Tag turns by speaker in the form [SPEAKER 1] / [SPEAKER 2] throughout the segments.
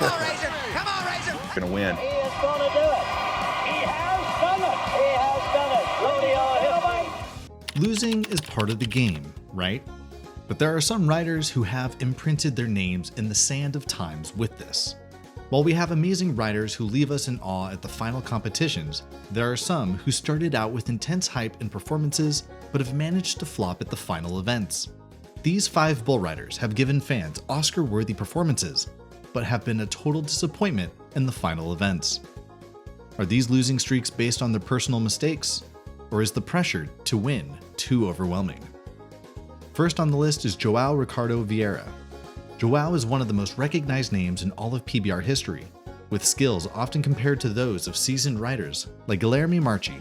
[SPEAKER 1] on, Razor. Come on, Razor.
[SPEAKER 2] Gonna win.
[SPEAKER 3] He is going to do it. He has done it. He has done it. Rodeo history.
[SPEAKER 4] Losing is part of the game, right? But there are some riders who have imprinted their names in the sand of times with this. While we have amazing riders who leave us in awe at the final competitions, there are some who started out with intense hype and performances, but have managed to flop at the final events. These 5 bull riders have given fans Oscar-worthy performances, but have been a total disappointment in the final events. Are these losing streaks based on their personal mistakes, or is the pressure to win too overwhelming? First on the list is Joao Ricardo Vieira. Joao is one of the most recognized names in all of PBR history, with skills often compared to those of seasoned riders like Guilherme Marchi.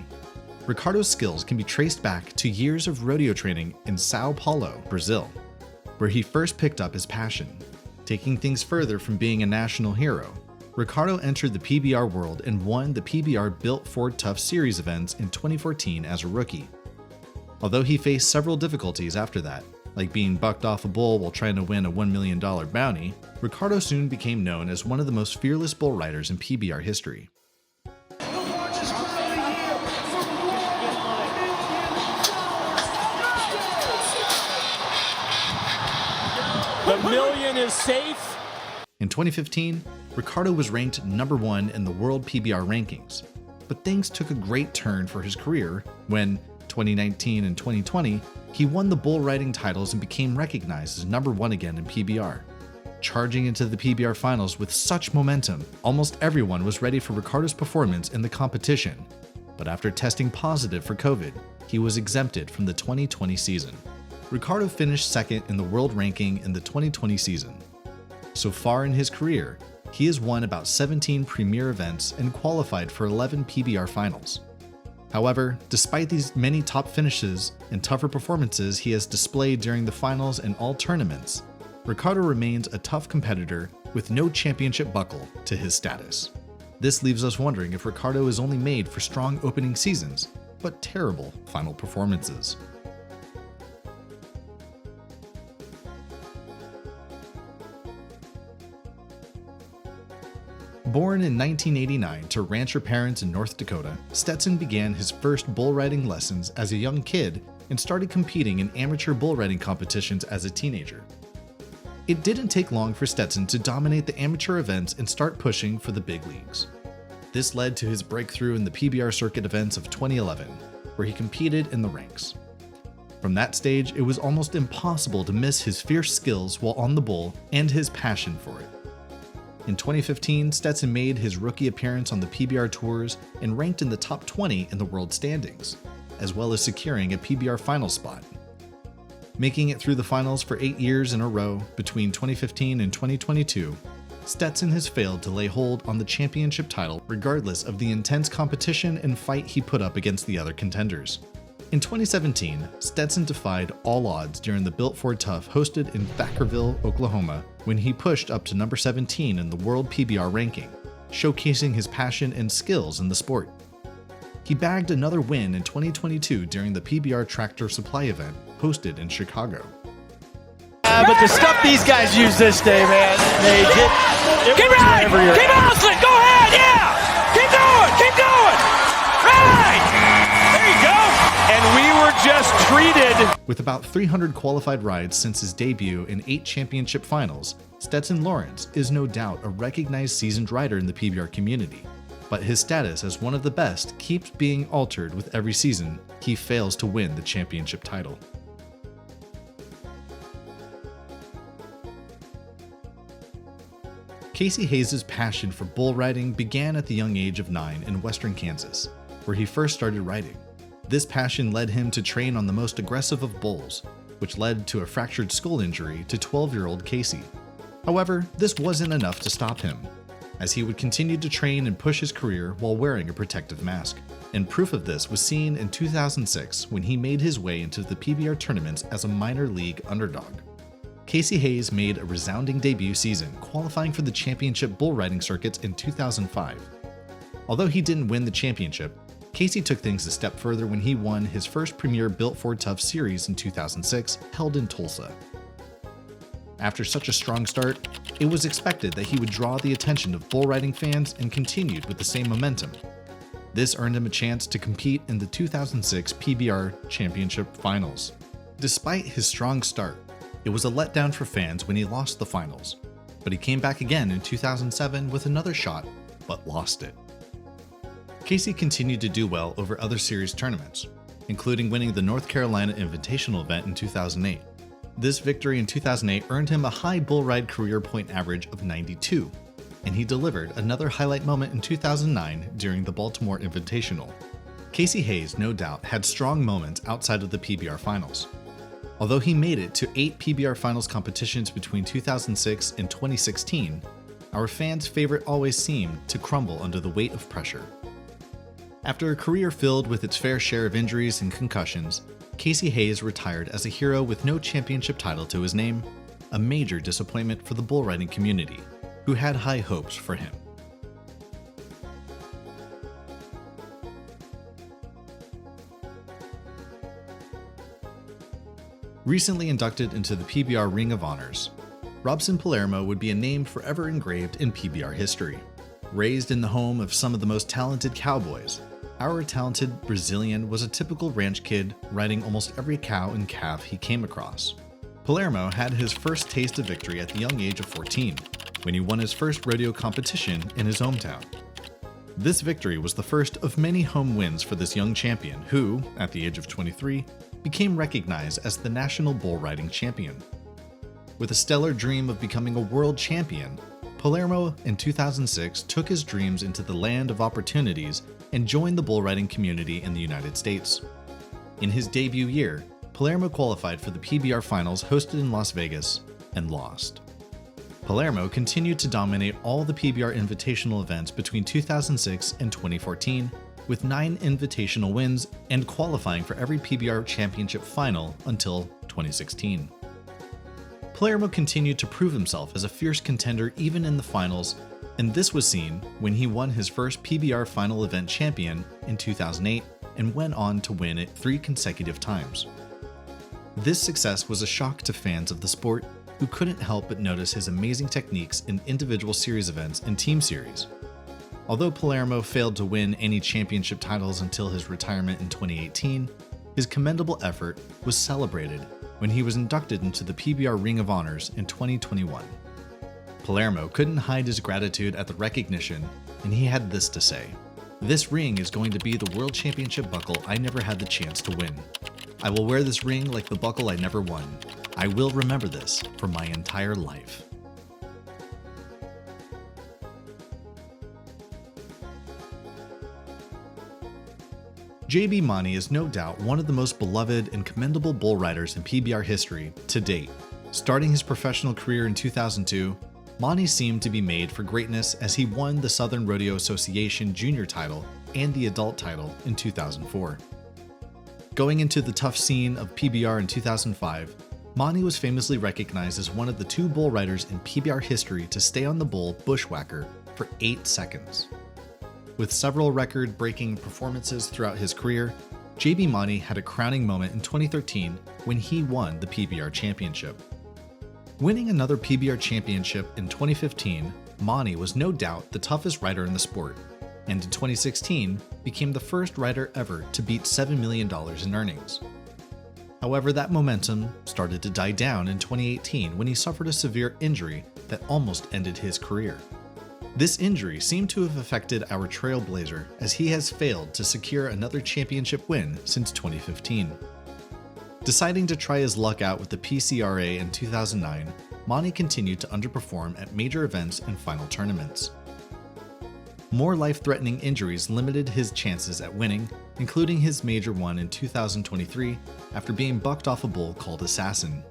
[SPEAKER 4] Ricardo's skills can be traced back to years of rodeo training in Sao Paulo, Brazil, where he first picked up his passion. Taking things further from being a national hero, Ricardo entered the PBR world and won the PBR Built Ford Tough Series events in 2014 as a rookie. Although he faced several difficulties after that, like being bucked off a bull while trying to win a $1 million bounty, Ricardo soon became known as one of the most fearless bull riders in PBR history.
[SPEAKER 5] The million is safe.
[SPEAKER 4] In 2015, Ricardo was ranked number 1 in the world PBR rankings, but things took a great turn for his career when, 2019 and 2020, he won the bull riding titles and became recognized as number 1 again in PBR. Charging into the PBR finals with such momentum, almost everyone was ready for Ricardo's performance in the competition, but after testing positive for COVID, he was exempted from the 2020 season. Ricardo finished second in the world ranking in the 2020 season. So far in his career, he has won about 17 premier events and qualified for 11 PBR finals. However, despite these many top finishes and tougher performances he has displayed during the finals and all tournaments, Ricardo remains a tough competitor with no championship buckle to his status. This leaves us wondering if Ricardo is only made for strong opening seasons, but terrible final performances. Born in 1989 to rancher parents in North Dakota, Stetson began his first bull riding lessons as a young kid and started competing in amateur bull riding competitions as a teenager. It didn't take long for Stetson to dominate the amateur events and start pushing for the big leagues. This led to his breakthrough in the PBR circuit events of 2011, where he competed in the ranks. From that stage, it was almost impossible to miss his fierce skills while on the bull and his passion for it. In 2015, Stetson made his rookie appearance on the PBR tours and ranked in the top 20 in the world standings, as well as securing a PBR final spot. Making it through the finals for 8 years in a row between 2015 and 2022, Stetson has failed to lay hold on the championship title regardless of the intense competition and fight he put up against the other contenders. In 2017, Stetson defied all odds during the Built Ford Tough hosted in Thackerville, Oklahoma, when he pushed up to number 17 in the world PBR ranking, showcasing his passion and skills in the sport. He bagged another win in 2022 during the PBR Tractor Supply event hosted in Chicago.
[SPEAKER 5] But the stuff these guys use this day, man, they get...
[SPEAKER 6] Keep riding! Keep hustling! Go ahead, yeah! Keep going! Keep going! Right! There you go!
[SPEAKER 5] And we were just treated.
[SPEAKER 4] With about 300 qualified rides since his debut in 8 championship finals, Stetson Lawrence is no doubt a recognized seasoned rider in the PBR community, but his status as one of the best keeps being altered with every season he fails to win the championship title. Kasey Hayes' passion for bull riding began at the young age of 9 in western Kansas, where he first started riding. This passion led him to train on the most aggressive of bulls, which led to a fractured skull injury to 12-year-old Kasey. However, this wasn't enough to stop him, as he would continue to train and push his career while wearing a protective mask. And proof of this was seen in 2006 when he made his way into the PBR tournaments as a minor league underdog. Kasey Hayes made a resounding debut season, qualifying for the championship bull riding circuits in 2005. Although he didn't win the championship, Kasey took things a step further when he won his first premier Built Ford Tough Series in 2006, held in Tulsa. After such a strong start, It was expected that he would draw the attention of bull riding fans and continued with the same momentum. This earned him a chance to compete in the 2006 PBR Championship Finals. Despite his strong start, it was a letdown for fans when he lost the finals, but he came back again in 2007 with another shot, but lost it. Kasey continued to do well over other series tournaments, including winning the North Carolina Invitational event in 2008. This victory in 2008 earned him a high bull ride career point average of 92, and he delivered another highlight moment in 2009 during the Baltimore Invitational. Kasey Hayes, no doubt, had strong moments outside of the PBR finals. Although he made it to 8 PBR finals competitions between 2006 and 2016, our fans' favorite always seemed to crumble under the weight of pressure. After a career filled with its fair share of injuries and concussions, Kasey Hayes retired as a hero with no championship title to his name, a major disappointment for the bull riding community, who had high hopes for him. Recently inducted into the PBR Ring of Honors, Robson Palermo would be a name forever engraved in PBR history. Raised in the home of some of the most talented cowboys, our talented Brazilian was a typical ranch kid riding almost every cow and calf he came across. Palermo had his first taste of victory at the young age of 14, when he won his first rodeo competition in his hometown. This victory was the first of many home wins for this young champion who, at the age of 23, became recognized as the national bull riding champion. With a stellar dream of becoming a world champion, Palermo in 2006 took his dreams into the land of opportunities and joined the bull riding community in the United States. In his debut year, Palermo qualified for the PBR finals hosted in Las Vegas and lost. Palermo continued to dominate all the PBR invitational events between 2006 and 2014, with 9 invitational wins and qualifying for every PBR championship final until 2016. Palermo continued to prove himself as a fierce contender even in the finals, and this was seen when he won his first PBR final event champion in 2008 and went on to win it 3 consecutive times. This success was a shock to fans of the sport who couldn't help but notice his amazing techniques in individual series events and team series. Although Palermo failed to win any championship titles until his retirement in 2018, his commendable effort was celebrated when he was inducted into the PBR Ring of Honors in 2021. Palermo couldn't hide his gratitude at the recognition, and he had this to say: "This ring is going to be the World Championship buckle I never had the chance to win. I will wear this ring like the buckle I never won. I will remember this for my entire life." JB Mauney is no doubt one of the most beloved and commendable bull riders in PBR history to date. Starting his professional career in 2002, Mauney seemed to be made for greatness as he won the Southern Rodeo Association junior title and the adult title in 2004. Going into the tough scene of PBR in 2005, Mauney was famously recognized as one of the 2 bull riders in PBR history to stay on the bull bushwhacker for 8 seconds. With several record-breaking performances throughout his career, JB Mauney had a crowning moment in 2013 when he won the PBR championship. Winning another PBR championship in 2015, Mauney was no doubt the toughest rider in the sport, and in 2016 became the first rider ever to beat $7 million in earnings. However, that momentum started to die down in 2018 when he suffered a severe injury that almost ended his career. This injury seemed to have affected our trailblazer, as he has failed to secure another championship win since 2015. Deciding to try his luck out with the PCRA in 2009, Mauney continued to underperform at major events and final tournaments. More life-threatening injuries limited his chances at winning, including his major one in 2023 after being bucked off a bull called Assassin.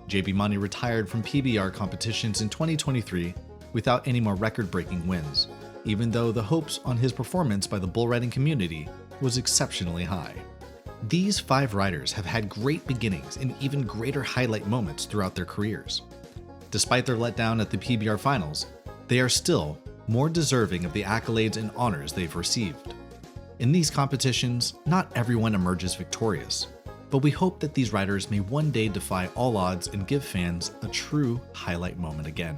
[SPEAKER 4] JB Mauney retired from PBR competitions in 2023 without any more record-breaking wins, even though the hopes on his performance by the bull riding community was exceptionally high. These 5 riders have had great beginnings and even greater highlight moments throughout their careers. Despite their letdown at the PBR finals, they are still more deserving of the accolades and honors they've received. In these competitions, not everyone emerges victorious, but we hope that these riders may one day defy all odds and give fans a true highlight moment again.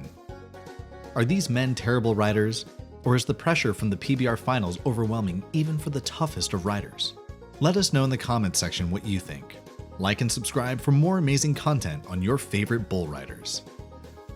[SPEAKER 4] Are these men terrible riders? Or is the pressure from the PBR finals overwhelming even for the toughest of riders? Let us know in the comments section what you think. Like and subscribe for more amazing content on your favorite bull riders.